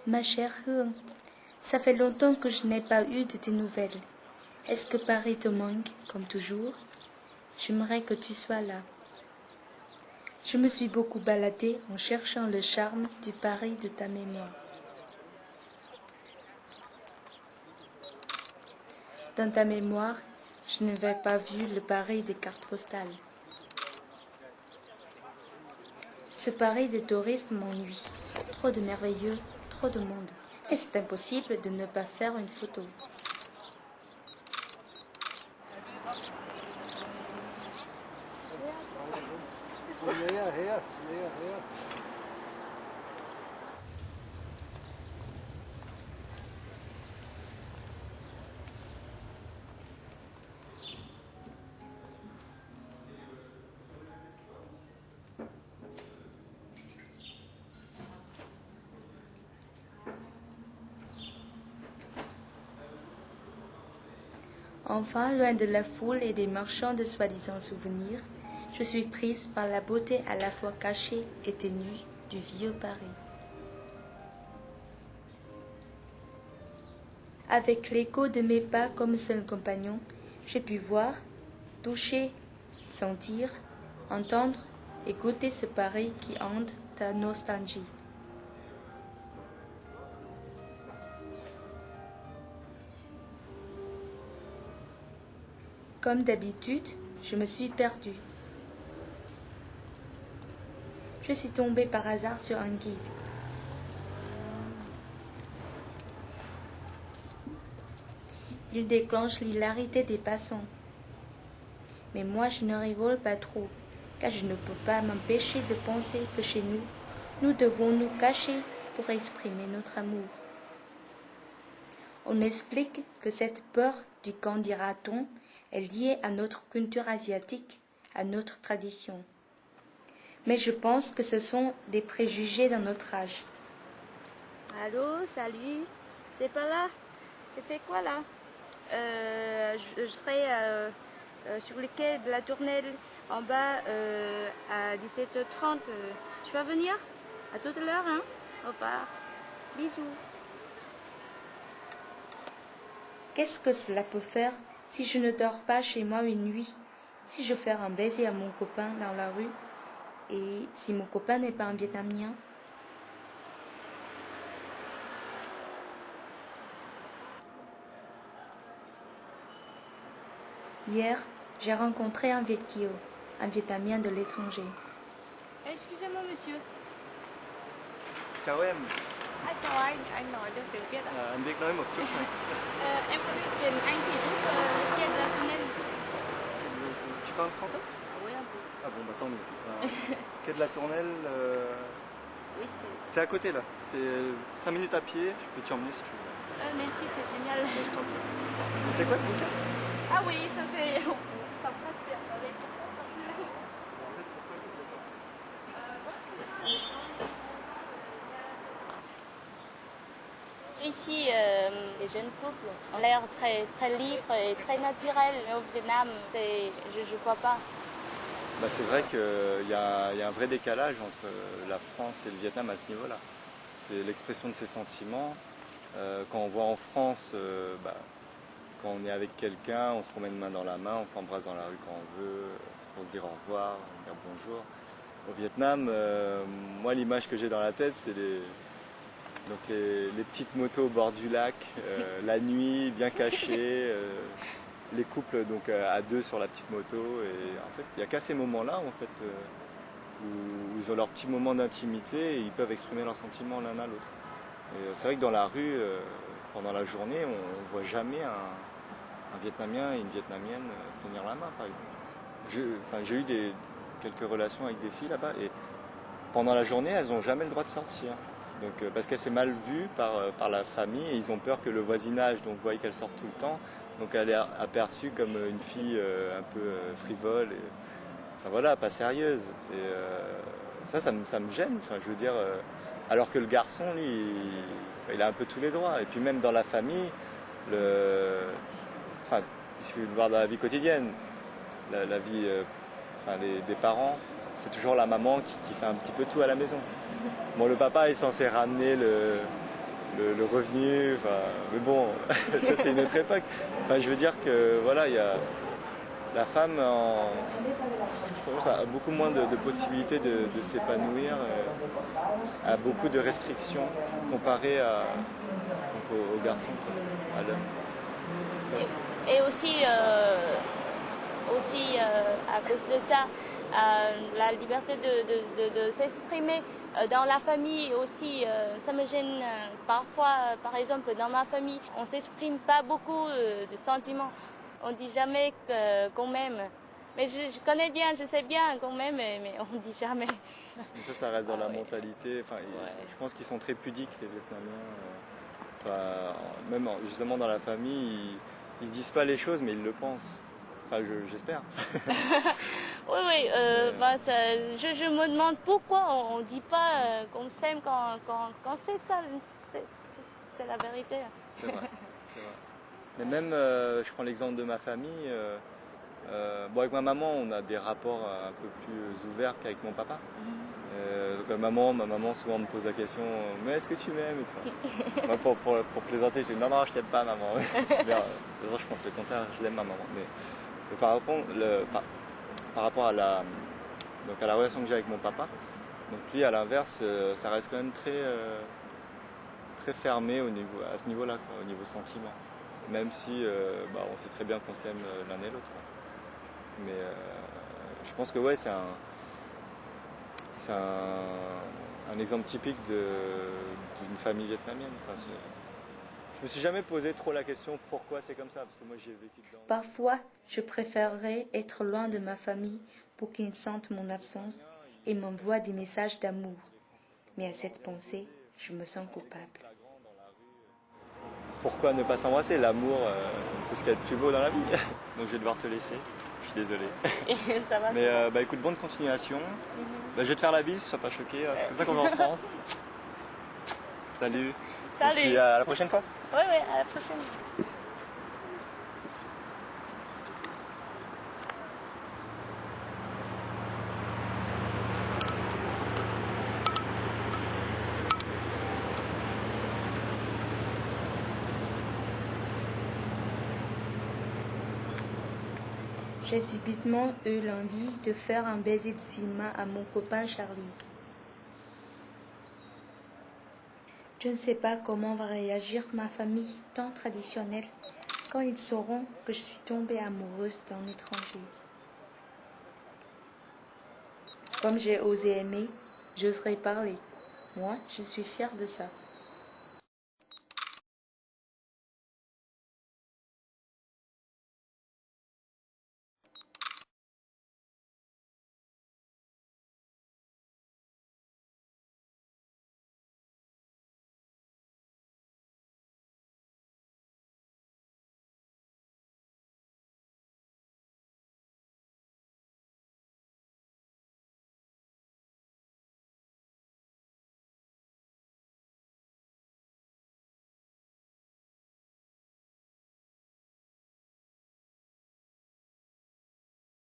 Ma chère Hương, ça fait longtemps que je n'ai pas eu de tes nouvelles. Est-ce que Paris te manque, comme toujours? J'aimerais que tu sois là. Je me suis beaucoup baladée en cherchant le charme du Paris de ta mémoire. Dans ta mémoire, je n'avais pas vu le Paris des cartes postales. Ce Paris des touristes m'ennuie. Trop de merveilleux, trop de monde. Et c'est impossible de ne pas faire une photo. Enfin, loin de la foule et des marchands de soi-disant souvenirs, je suis prise par la beauté à la fois cachée et ténue du vieux Paris. Avec l'écho de mes pas comme seul compagnon, j'ai pu voir, toucher, sentir, entendre et goûter ce Paris qui hante ta nostalgie. Comme d'habitude, je me suis perdue. Je suis tombée par hasard sur un guide. Il déclenche l'hilarité des passants. Mais moi, je ne rigole pas trop, car je ne peux pas m'empêcher de penser que chez nous, nous devons nous cacher pour exprimer notre amour. On explique que cette peur du qu'en dira-t-on est liée à notre culture asiatique, à notre tradition. Mais je pense que ce sont des préjugés dans notre âge. Allô, salut. T'es pas là? C'était quoi là? Je serai sur le quai de la Tournelle en bas à 17h30. Tu vas venir? À tout à l'heure, hein? Au revoir. Bisous. Qu'est-ce que cela peut faire si je ne dors pas chez moi une nuit, si je fais un baiser à mon copain dans la rue, et si mon copain n'est pas un Vietnamien? Hier, j'ai rencontré un Viet Kieu, un Vietnamien de l'étranger. Excusez-moi, monsieur. Chào em. Chào anh nói được tiếng Việt ạ? Anh biết nói một chút thôi. Em có điều kiện anh chỉ giúp quai de la Tournelle. Tu parles français? Oui, un peu. Ah bon, bah tant mieux. Quai de la Tournelle, Oui, c'est à côté là. C'est 5 minutes à pied. Je peux t'y emmener si tu veux. merci, c'est génial. Ouais, je t'en prie. C'est quoi ce bouquin? Ah oui, ça c'est... Ça passe bien avec... Ici, les jeunes couples ont l'air très libres et très naturels. Mais au Vietnam, je ne crois pas. Bah, c'est vrai qu'il y a un vrai décalage entre la France et le Vietnam à ce niveau-là. C'est l'expression de ses sentiments. Quand on voit en France, quand on est avec quelqu'un, on se promène main dans la main, on s'embrasse dans la rue quand on veut, pour se dire au revoir, dire bonjour. Au Vietnam, moi l'image que j'ai dans la tête, c'est les petites motos au bord du lac, la nuit, bien cachées, les couples donc à deux sur la petite moto. Et en fait, il n'y a qu'à ces moments-là où ils ont leur petit moment d'intimité et ils peuvent exprimer leurs sentiments l'un à l'autre. Et c'est vrai que dans la rue, pendant la journée, on ne voit jamais un Vietnamien et une Vietnamienne se tenir la main, par exemple. J'ai eu quelques relations avec des filles là-bas et pendant la journée, elles n'ont jamais le droit de sortir. Donc, parce qu'elle s'est mal vue par la famille et ils ont peur que le voisinage donc voie qu'elle sorte tout le temps. Donc elle est aperçue comme une fille un peu frivole, et, enfin voilà, pas sérieuse. Et ça me gêne. Enfin, je veux dire, alors que le garçon, lui, il a un peu tous les droits. Et puis même dans la famille, il suffit de voir dans la vie quotidienne, la vie, des parents. C'est toujours la maman qui fait un petit peu tout à la maison. Bon, le papa est censé ramener le revenu. Enfin, mais bon, ça c'est une autre époque. Enfin, je veux dire que voilà, il y a la femme, je trouve, ça a beaucoup moins de possibilités de s'épanouir, a beaucoup de restrictions comparé aux garçons, quoi, à l'homme. Ça, Et aussi, à cause de ça, la liberté de s'exprimer dans la famille aussi, ça me gêne parfois. Par exemple, dans ma famille, on s'exprime pas beaucoup de sentiments. On dit jamais qu'on m'aime. Mais je connais bien, je sais bien qu'on m'aime, mais on dit jamais. mais ça reste dans la Ouais. mentalité. Enfin, Ouais. je pense qu'ils sont très pudiques, les Vietnamiens. Enfin, même justement dans la famille, ils se disent pas les choses, mais ils le pensent. Enfin, j'espère. Oui, oui, je me demande pourquoi on ne dit pas qu'on s'aime quand c'est ça, c'est la vérité. C'est vrai, c'est vrai. Mais même, je prends l'exemple de ma famille. Bon, avec ma maman, on a des rapports un peu plus ouverts qu'avec mon papa. Donc, ma maman souvent me pose la question, mais est-ce que tu m'aimes? Moi, pour plaisanter, je dis non, non, je t'aime pas, maman. Mais, de toute façon, je pense le contraire, je l'aime ma maman. Mais par rapport à donc à la relation que j'ai avec mon papa, donc lui, à l'inverse, ça reste quand même très fermé à ce niveau-là, quoi, au niveau sentiment. Même si on sait très bien qu'on s'aime l'un et l'autre, quoi. Mais je pense que ouais, c'est un exemple typique d'une famille vietnamienne. Enfin, je me suis jamais posé trop la question pourquoi c'est comme ça, parce que moi j'ai vécu dedans. Parfois, je préférerais être loin de ma famille pour qu'ils sentent mon absence et m'envoient des messages d'amour. Mais à cette pensée, je me sens coupable. Pourquoi ne pas s'embrasser? L'amour, c'est ce qu'il y a de plus beau dans la vie. Donc je vais devoir te laisser. Je suis désolé. Ça va. Mais écoute, bonne continuation. Je vais te faire la bise, sois pas choqué. C'est comme ça qu'on est en France. Salut. Salut. Et puis à la prochaine fois. Oui, oui, à la prochaine. J'ai subitement eu l'envie de faire un baiser de cinéma à mon copain Charlie. Je ne sais pas comment va réagir ma famille tant traditionnelle quand ils sauront que je suis tombée amoureuse d'un étranger. Comme j'ai osé aimer, j'oserai parler. Moi, je suis fière de ça.